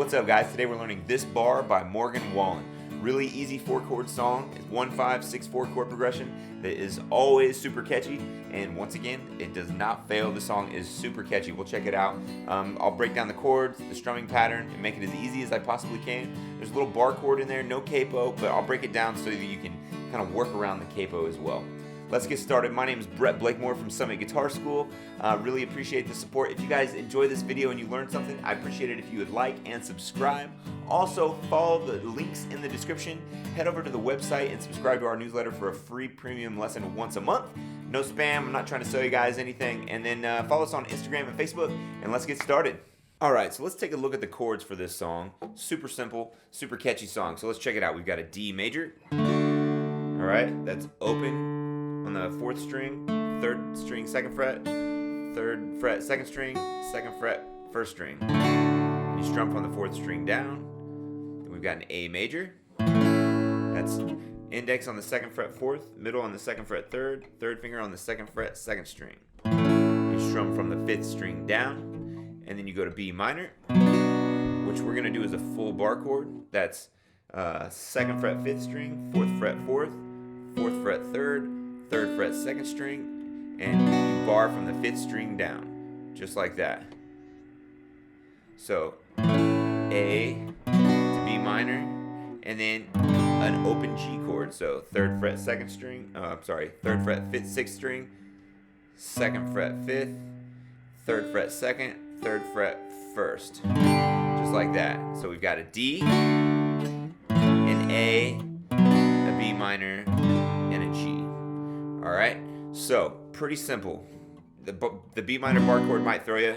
What's up, guys? Today we're learning this bar by Wallen. Really easy 4-chord song. It's 1-5-6-4 chord progression that is always super catchy, and once again, it does not fail. The song is super catchy. We'll check it out. I'll break down the chords, the strumming pattern, and make it as easy as I possibly can. There's a little bar chord in there, no capo, but I'll break it down so that you can kind of work around the capo as well. Let's get started. My name is Brett Blakemore from Summit Guitar School. Really appreciate the support. If you guys enjoy this video and you learned something, I appreciate it if you would like and subscribe. Also, follow the links in the description. Head over to the website and subscribe to our newsletter for a free premium lesson once a month. No spam. I'm not trying to sell you guys anything. And then follow us on Instagram and Facebook, and let's get started. All right, so let's take a look at the chords for this song. Super simple, super catchy song. So let's check it out. We've got a D major. All right, that's open on the 4th string, 3rd string, 2nd fret, 3rd fret, 2nd string, 2nd fret, 1st string. And you strum from the 4th string down. Then we've got an A major. That's index on the 2nd fret, 4th, middle on the 2nd fret, 3rd, 3rd finger on the 2nd fret, 2nd string. You strum from the 5th string down, and then you go to B minor, which we're gonna do as a full bar chord. That's 2nd fret, 5th string, 4th fret, 4th, 4th fret, 3rd, 3rd fret, 2nd string, and you bar from the 5th string down, just like that. So A to B minor, and then an open G chord. So 3rd fret, 2nd string, 3rd fret, 5th, 6th string, 2nd fret, 5th, 3rd fret, 2nd, 3rd fret, 1st, just like that. So we've got a D, an A, a B minor, and a G. All right, so pretty simple. The B minor bar chord might throw you,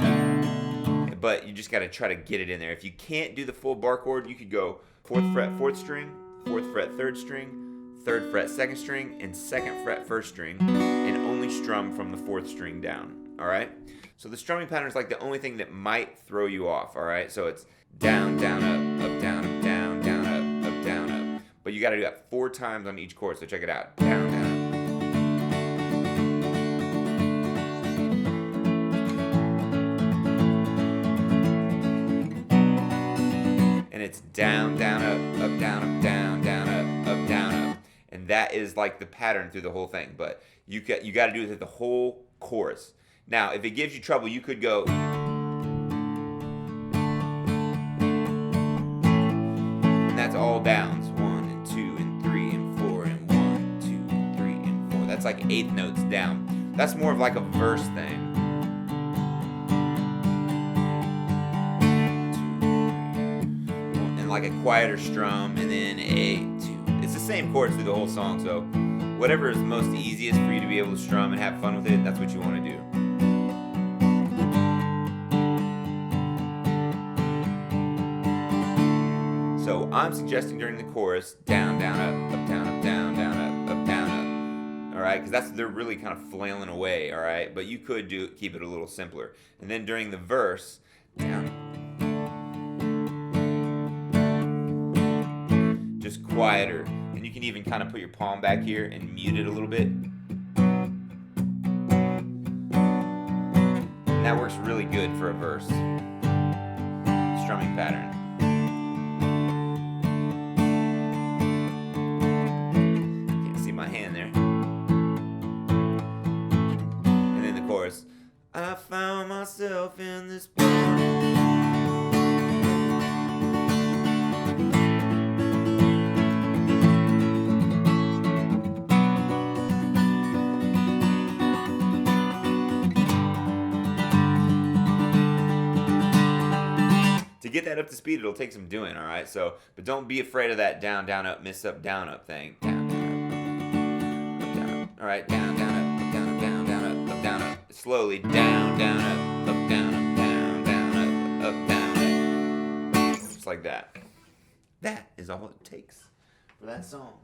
but you just got to try to get it in there. If you can't do the full bar chord, you could go 4th fret, 4th string, 4th fret, 3rd string, 3rd fret, 2nd string, and 2nd fret, 1st string, and only strum from the 4th string down. All right, so the strumming pattern is like the only thing that might throw you off. All right, so it's down, down, up, down, up, down, down, up, down, up. But you got to do that 4 times on each chord. So check it out: down, down, up. It's down, down, up, down, up, down, down, up, down, up. And that is like the pattern through the whole thing. But you got to do it through the whole chorus. Now, if it gives you trouble, you could go. And that's all downs. 1 and 2 and 3 and 4 and 1, 2 and 3 and 4. That's like 8th notes down. That's more of like a verse thing. Like a quieter strum, and then A, 2. It's the same chords through the whole song, so whatever is most easiest for you to be able to strum and have fun with it, that's what you want to do. So I'm suggesting during the chorus, down, down, up, down, up, down, down, up, down, up. All right, because they're really kind of flailing away. All right, but you could keep it a little simpler. And then during the verse, down. Just quieter, and you can even kind of put your palm back here and mute it a little bit. And that works really good for a verse strumming pattern. Can't see my hand there. And then the chorus. I found myself in this bar. To get that up to speed, it'll take some doing, all right? So, but don't be afraid of that down, down, up, miss up, down, up thing. Down, down, up, down, up. All right, down, down, up, down, up, down, down, up, down, up. Slowly, down, down, up, down, up, down, down, up, down, up. Just like that. That is all it takes for that song.